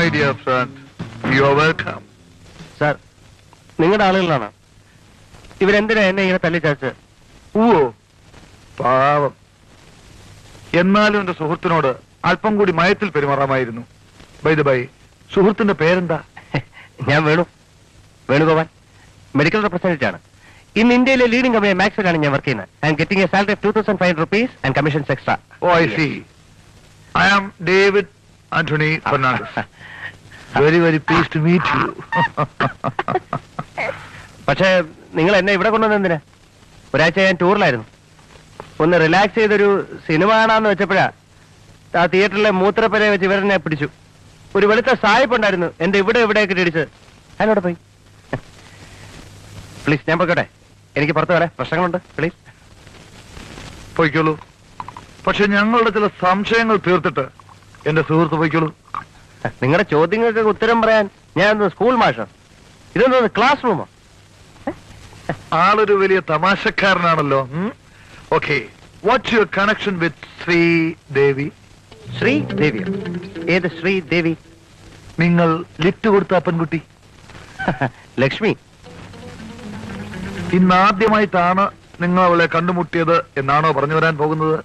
my dear friend. You are welcome. Sir, നിങ്ങളുടെ ആളുകളാണ് ഇവരെന്തിനാ എന്നെ ഇങ്ങനെ തല്ലിച്ചാച്ച്? ഓ പാവം. എന്നാലും എന്റെ സുഹൃത്തിനോട് അല്പം കൂടി മയത്തിൽ പെരുമാറാമായിരുന്നു. ബൈ ദ ബൈ, സുഹൃത്തിന്റെ പേരെന്താ? ഞാൻ വേണുഗോപാൽ, മെഡിക്കൽ റെപ്രസെന്റേറ്റീവ് ആണ്. ഇന്ന് ഇന്ത്യയിലെ ലീഡിംഗ് കമ്പനി മാക്സിലാണ് ഞാൻ വർക്ക് ചെയ്യുന്നത്. I am getting A salary of 2500 rupees and commissions extra. Oh, I see. I am David Anthony Fernandez. Very, very pleased to meet you. പക്ഷേ നിങ്ങൾ എന്നെ ഇവിടെ കൊണ്ടുവന്ന എന്തിനാ? ഒരാഴ്ച ഞാൻ ടൂറിലായിരുന്നു. ഒന്ന് റിലാക്സ് ചെയ്തൊരു സിനിമ കാണാന്ന് വെച്ചപ്പോഴാ ആ തിയേറ്ററിലെ മൂത്രപ്പരയെ വെച്ച് ഇവരെന്നെ പിടിച്ചു. ഒരു വെളുത്ത സായിപ്പ് ഉണ്ടായിരുന്നു എന്റെ എവിടെയൊക്കെ ഇടിച്ചത്. അതിനോട് പോയി. പ്ലീസ്, ഞാൻ പോയിക്കോട്ടെ. എനിക്ക് പുറത്ത് വരാം, പ്രശ്നങ്ങളുണ്ട്. പ്ലീസ് പോയിക്കോളൂ. പക്ഷെ ഞങ്ങളുടെ ചില സംശയങ്ങൾ തീർത്തിട്ട് എന്റെ സുഹൃത്ത് പോയിക്കോളൂ. നിങ്ങളുടെ ചോദ്യങ്ങൾക്ക് ഉത്തരം പറയാൻ ഞാൻ സ്കൂൾ മാഷോ? ഇതൊന്നും ക്ലാസ് റൂമോ? ആളൊരു വലിയ തമാശക്കാരനാണല്ലോ. Okay, what's your connection with Sridevi? ശ്രീദേവിയോ? ഏത് ശ്രീദേവി? നിങ്ങൾ ലിഫ്റ്റ് കൊടുത്ത പെൺകുട്ടി ലക്ഷ്മി. ഇന്നാദ്യമായിട്ടാണ് നിങ്ങൾ അവളെ കണ്ടുമുട്ടിയത് എന്നാണോ പറഞ്ഞു വരാൻ പോകുന്നത്?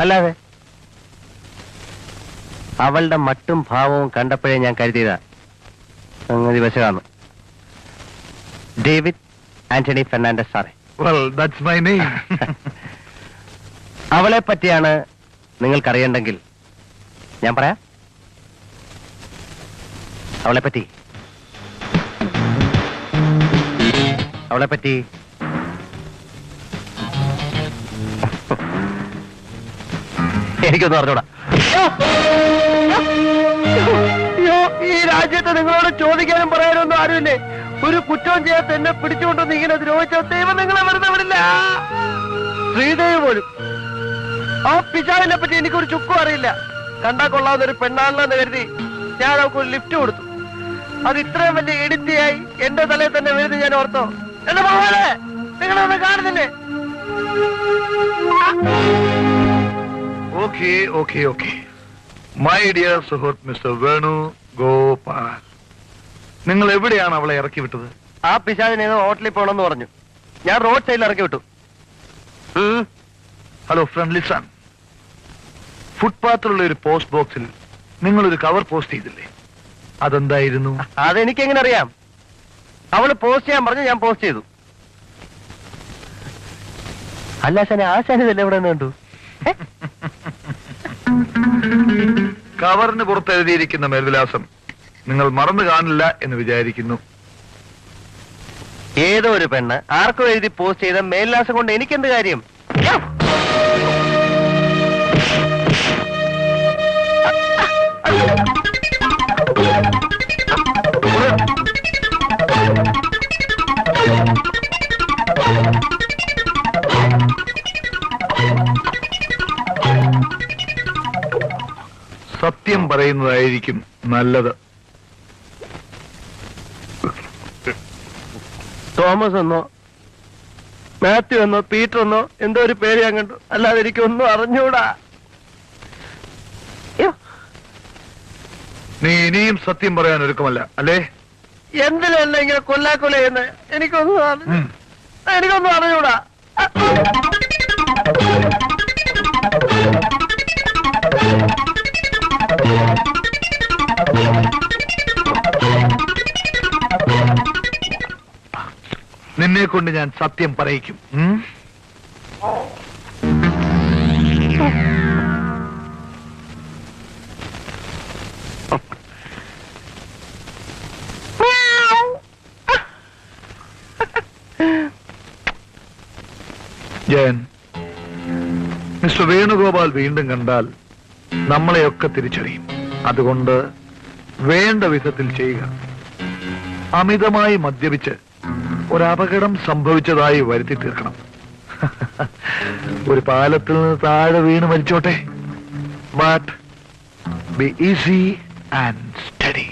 അല്ലാതെ അവളുടെ മട്ടും ഭാവവും കണ്ടപ്പോഴേ ഞാൻ കരുതിയതാ സംഗതി വശമാണ്. ഡേവിഡ് ആന്റണി ഫെർണാണ്ടസ് സാറേ. Well, that's my name. അവളെ പറ്റിയാണ് നിങ്ങൾക്കറിയണ്ടെങ്കിൽ ഞാൻ പറയാം. അവളെപ്പറ്റി എനിക്കൊന്നും അറിഞ്ഞൂടാ. ഈ രാജ്യത്ത് നിങ്ങളോട് ചോദിക്കാനും പറയാനൊന്നും ആരുമില്ലേ? ഒരു കുറ്റവും ചെയ്യാത്ത എന്നെ പിടിച്ചുകൊണ്ടൊന്ന് ഇങ്ങനെ ദ്രോഹിച്ച ദൈവം നിങ്ങളെ വെറുതെ വിടില്ല. ശ്രീദേവി പോലും. ആ പിശാവിനെ പറ്റി എനിക്കൊരു ചുക്കും അറിയില്ല. കണ്ടാ കൊള്ളാവുന്ന ഒരു പെണ്ണാണെന്ന് കരുതി ഞാൻ അവർക്ക് ഒരു ലിഫ്റ്റ് കൊടുത്തു. അത് ഇത്രയും വലിയ ഇടിത്തിയായി എന്റെ തലയിൽ തന്നെ വീഴുന്നു. ഞാൻ ഓർത്തോ എന്റെ മകളെ നിങ്ങളൊന്നും കാണുന്നില്ലേ? ഓക്കെ മൈ ഡിയർ സുഹൃത്ത് മിസ്റ്റർ വേണു ഗോപാൽ, നിങ്ങൾ എവിടെയാണ് അവളെ ഇറക്കി വിട്ടത്? ആ പിശാചിനെ ഹോട്ടലിൽ പോകണമെന്ന് പറഞ്ഞു. ഞാൻ റോഡ് സൈഡിൽ ഇറക്കി വിട്ടു. Hello friend, listen. ഫുട്പാത്തിലുള്ള ഒരു പോസ്റ്റ് ബോക്സിൽ നിങ്ങളൊരു കവർ പോസ്റ്റ് ചെയ്തില്ലേ? അതെന്തായിരുന്നു? അതെനിക്കെങ്ങനെ അറിയാം? അവള് പോസ്റ്റ് ചെയ്യാൻ പറഞ്ഞു, ഞാൻ പോസ്റ്റ് ചെയ്തു. അല്ല ആശാനിതല്ലേ ഇവിടെ നിന്ന് കണ്ടു? കവറിന് പുറത്തെഴുതിയിരിക്കുന്ന മേൽവിലാസം നിങ്ങൾ മറന്നു കാണില്ല എന്ന് വിചാരിക്കുന്നു. ഏതോ ഒരു പെണ്ണ് ആർക്കും എഴുതി പോസ്റ്റ് ചെയ്ത മേൽവിലാസം കൊണ്ട് എനിക്കെന്ത് കാര്യം? സത്യം പറയുന്നതായിരിക്കും നല്ലത്. തോമസ് എന്നോ മാത്യു എന്നോ പീറ്റർ എന്നോ എന്തോ ഒരു പേര് ഞാൻ കണ്ടു. അല്ലാതെ എനിക്കൊന്നും അറിഞ്ഞൂടാ. നീ ഇനിയും സത്യം പറയാൻ ഒരുക്കമല്ല അല്ലേ? എന്തിനല്ല ഇങ്ങനെ കൊല്ലാക്കൊല ചെയ്യുന്നത്? എനിക്കൊന്നും അറിഞ്ഞൂടാ. നിന്നെ കൊണ്ട് ഞാൻ സത്യം പറയിക്കും. ജയൻ, മിസ്റ്റർ വേണുഗോപാൽ വീണ്ടും കണ്ടാൽ നമ്മളെയൊക്കെ തിരിച്ചറിയും. അതുകൊണ്ട് വേണ്ട വിധത്തിൽ ചെയ്യുക. അമിതമായി മദ്യപിച്ച് ഒരപകടം സംഭവിച്ചതായി വരുത്തി തീർക്കണം. ഒരു പാലത്തിൽ നിന്ന് താഴെ വീണ് മരിച്ചോട്ടെ. But be easy and study.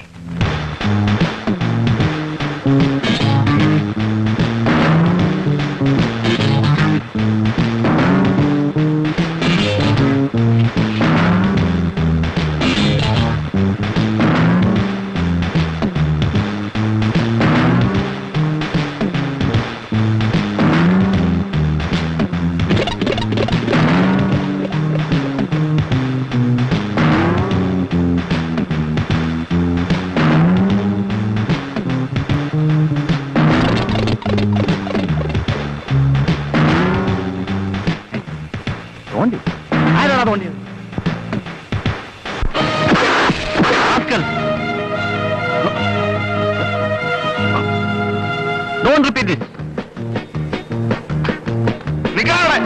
തോണ്ടി ആരാണോ തോണ്ടിയത്? Don't repeat it. നിക്കാടെ.